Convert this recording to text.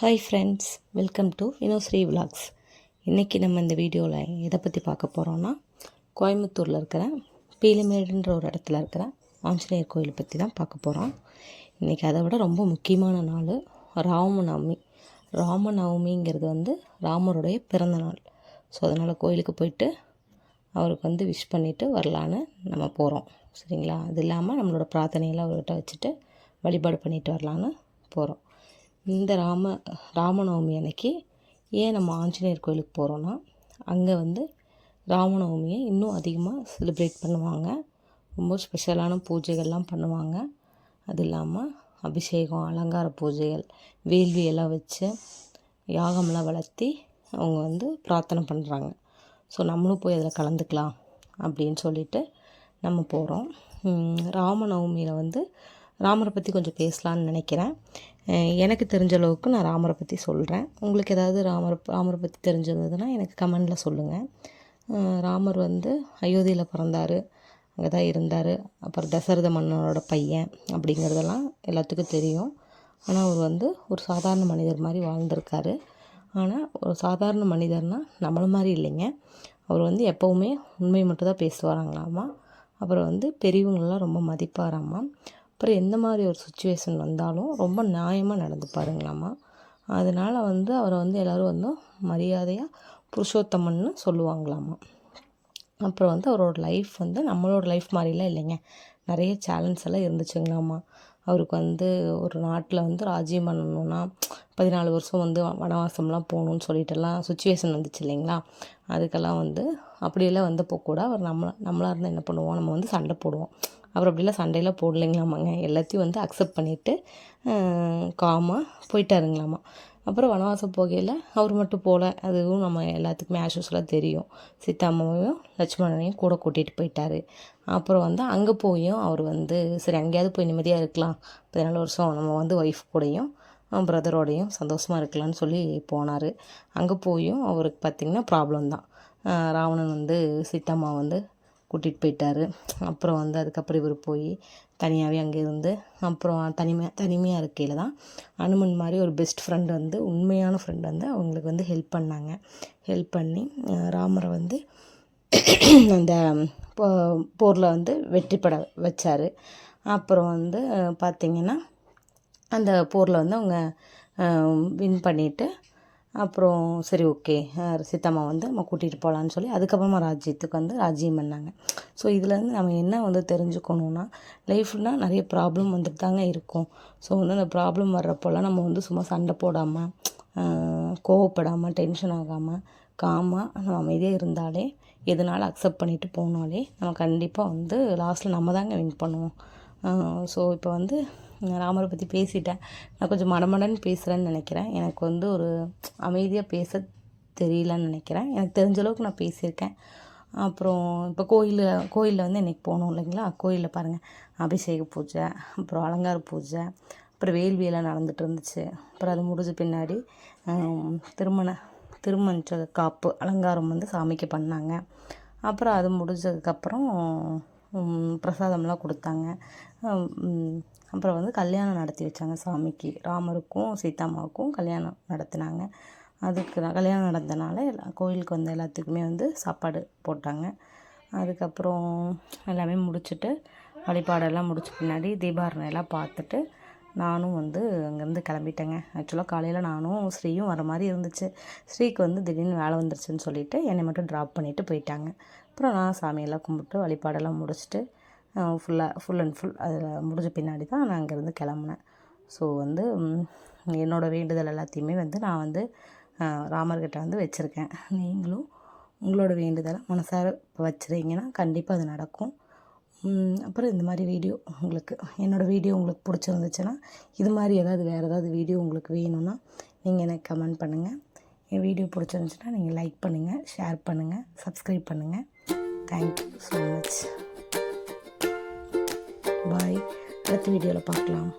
Hi friends, welcome to Vinoshree vlogs. இன்றைக்கி நம்ம இந்த வீடியோவில் எதை பற்றி பார்க்க போகிறோன்னா, கோயம்புத்தூரில் இருக்கிற பீலிமேடுன்ற ஒரு இடத்துல இருக்கிற ஆஞ்சநேயர் கோயிலை பற்றி தான் பார்க்க போகிறோம். இன்றைக்கி அதை விட ரொம்ப முக்கியமான நாள் ராமநவமி. ராமநவமிங்கிறது ராமருடைய பிறந்த நாள். ஸோ அதனால் கோயிலுக்கு போயிட்டு அவருக்கு விஷ் பண்ணிவிட்டு வரலான்னு நம்ம போகிறோம். சரிங்களா? அது இல்லாமல் நம்மளோட பிரார்த்தனையெல்லாம் அவர்கிட்ட வச்சுட்டு வழிபாடு பண்ணிட்டு வரலான்னு போகிறோம். இந்த ராமநவமி அன்னைக்கு ஏன் நம்ம ஆஞ்சநேயர் கோயிலுக்கு போகிறோன்னா, அங்கே ராமநவமியை இன்னும் அதிகமாக செலிப்ரேட் பண்ணுவாங்க. ரொம்ப ஸ்பெஷலான பூஜைகள்லாம் பண்ணுவாங்க. அது இல்லாமல் அபிஷேகம், அலங்கார பூஜைகள், வேள்வியெல்லாம் வச்சு யாகமெல்லாம் வளர்த்தி அவங்க பிரார்த்தனை பண்ணுறாங்க. ஸோ நம்மளும் போய் அதில் கலந்துக்கலாம் அப்படின்னு சொல்லிட்டு நம்ம போகிறோம். ராமநவமியில் ராமரை பற்றி கொஞ்சம் பேசலான்னு நினைக்கிறேன். எனக்கு தெரிஞ்ச அளவுக்கு நான் ராமரை பற்றி சொல்கிறேன். உங்களுக்கு ஏதாவது ராமரை பற்றி தெரிஞ்சிருந்ததுன்னா எனக்கு கமெண்டில் சொல்லுங்கள். ராமர் அயோத்தியில் பிறந்தார், அங்கே தான் இருந்தார். அப்புறம் தசரத மன்னனோட பையன் அப்படிங்கிறதெல்லாம் எல்லாத்துக்கும் தெரியும். ஆனால் அவர் ஒரு சாதாரண மனிதர் மாதிரி வாழ்ந்திருக்காரு. ஆனால் ஒரு சாதாரண மனிதர்னால் நம்மளை மாதிரி இல்லைங்க. அவர் எப்போவுமே உண்மை மட்டும் தான் பேசுவாராங்களாமா. அப்புறம் பெரியவங்களெலாம் ரொம்ப மதிப்பாராமா. அப்புறம் எந்த மாதிரி ஒரு சுச்சுவேஷன் வந்தாலும் ரொம்ப நியாயமாக நடந்துப்பாருங்களாமா. அதனால் அவரை எல்லோரும் மரியாதையாக புருஷோத்தமன்னு சொல்லுவாங்களாமா. அப்புறம் அவரோட லைஃப் நம்மளோட லைஃப் மாதிரிலாம் இல்லைங்க. நிறைய சேலஞ்ச் எல்லாம் இருந்துச்சுங்களாமா. அவருக்கு ஒரு நாட்டில் ராஜ்யம் பண்ணணுன்னா 14 வருஷம் வனவாசம்லாம் போகணுன்னு சொல்லிட்டுலாம் சுச்சுவேஷன் வந்துச்சு இல்லைங்களா. அதுக்கெல்லாம் அப்படியெல்லாம் வந்தப்போ கூட அவர் நம்மளாக இருந்தால் என்ன பண்ணுவோம், நம்ம சண்டை போடுவோம். அவர் அப்படிலாம் சண்டையெல்லாம் போடலைங்களாமாங்க. எல்லாத்தையும் அக்செப்ட் பண்ணிவிட்டு காமாக போயிட்டாருங்களாமா. அப்புறம் வனவாசம் போகையில் அவர் மட்டும் போகல, அதுவும் நம்ம எல்லாத்துக்குமே ஆஷூஸ்லாம் தெரியும். சீதாம்மாவையும் லட்சுமணனையும் கூட கூட்டிகிட்டு போயிட்டார். அப்புறம் அங்கே போயும் அவர் சரி அங்கேயாவது போய் நிம்மதியாக இருக்கலாம், 14 வருஷம் நம்ம ஒய்ஃப் கூடயும் பிரதரோடையும் சந்தோஷமாக இருக்கலாம்னு சொல்லி போனார். அங்கே போயும் அவருக்கு பார்த்திங்கன்னா ப்ராப்ளம் தான். ராவணன் சீதாம்மா கூட்டிகிட்டு போயிட்டார். அப்புறம் அதுக்கப்புறம் இவர் போய் தனியாகவே அங்கே இருந்து அப்புறம் தனிமையாக இருக்கையில் தான் அனுமன் மாதிரி ஒரு பெஸ்ட் ஃப்ரெண்டு உண்மையான ஃப்ரெண்டு அவங்களுக்கு ஹெல்ப் பண்ணாங்க. ஹெல்ப் பண்ணி ராமரை அந்த போரில் வெற்றி பெற வச்சார். அப்புறம் பார்த்திங்கன்னா அந்த போரில் அவங்க வின் பண்ணிவிட்டு அப்புறம் சரி ஓகே சீதாம்மா நம்ம கூட்டிகிட்டு போகலான்னு சொல்லி அதுக்கப்புறமா ராஜ்யத்துக்கு ராஜ்யம் பண்ணாங்க. ஸோ இதில் நம்ம என்ன தெரிஞ்சுக்கணுன்னா, லைஃப்னால் நிறைய ப்ராப்ளம் தாங்க இருக்கும். ஸோ அந்த ப்ராப்ளம் வர்றப்போலாம் நம்ம சும்மா சண்டை போடாமல், கோவப்படாமல், டென்ஷன் ஆகாமல், காமாக நம்ம அமைதியாக இருந்தாலே, எதனால அக்செப்ட் பண்ணிவிட்டு போனாலே நம்ம கண்டிப்பாக லாஸ்ட்டில் நம்ம தாங்க வின் பண்ணுவோம். ஸோ இப்போ ராமரை பற்றி பேசிட்டேன். நான் கொஞ்சம் மடமடன்னு பேசுகிறேன்னு நினைக்கிறேன். எனக்கு ஒரு அமைதியாக பேச தெரியலன்னு நினைக்கிறேன். எனக்கு தெரிஞ்ச அளவுக்கு நான் பேசியிருக்கேன். அப்புறம் இப்போ கோயிலில் இன்றைக்கி போனோம் இல்லைங்களா. கோயிலில் பாருங்கள், அபிஷேக பூஜை, அப்புறம் அலங்கார பூஜை, அப்புறம் வேள்வியெல்லாம் நடந்துகிட்டு இருந்துச்சு. அப்புறம் அது முடிஞ்ச பின்னாடி திருமண காப்பு அலங்காரம் சாமிக்கு பண்ணாங்க. அப்புறம் அது முடிஞ்சதுக்கப்புறம் பிரசாதம்லாம் கொடுத்தாங்க. அப்புறம் கல்யாணம் நடத்தி வச்சாங்க சாமிக்கு. ராமருக்கும் சீதாம்மாவுக்கும் கல்யாணம் நடத்தினாங்க. அதுக்கு கல்யாணம் நடந்தனால கோயிலுக்கு எல்லாத்துக்குமே சாப்பாடு போட்டாங்க. அதுக்கப்புறம் எல்லாமே முடிச்சுட்டு வழிபாடெல்லாம் முடிச்ச பின்னாடி தீபாரணையெல்லாம் பார்த்துட்டு நானும் அங்கேருந்து கிளம்பிட்டேங்க. ஆக்சுவலாக காலையில் நானும் ஸ்ரீயும் வர மாதிரி இருந்துச்சு. ஸ்ரீக்கு திடீர்னு வேலை வந்துருச்சுன்னு சொல்லிவிட்டு என்னை மட்டும் ட்ராப் பண்ணிவிட்டு போயிட்டாங்க. அப்புறம் நான் சாமியெல்லாம் கும்பிட்டு வழிபாடெல்லாம் முடிச்சுட்டு ஃபுல் அண்ட் ஃபுல் அதில் முடிஞ்ச பின்னாடி தான் நான் அங்கேருந்து கிளம்புனேன். ஸோ என்னோடய வேண்டுதல் எல்லாத்தையுமே நான் ராமர்கிட்ட வச்சுருக்கேன். நீங்களும் உங்களோட வேண்டுதலை மனசார வச்சுருந்தீங்கன்னா கண்டிப்பாக அது நடக்கும். அப்புறம் இந்த மாதிரி வீடியோ என்னோடய வீடியோ உங்களுக்கு பிடிச்சிருந்துச்சுன்னா, இது மாதிரி வேறு ஏதாவது வீடியோ உங்களுக்கு வேணும்னா நீங்கள் எனக்கு கமெண்ட் பண்ணுங்கள். என் வீடியோ பிடிச்சிருந்துச்சுன்னா நீங்கள் லைக் பண்ணுங்கள், ஷேர் பண்ணுங்கள், சப்ஸ்கிரைப் பண்ணுங்கள். Thank you so much. பாய். அடுத்த வீடியோவில் பார்க்கலாம்.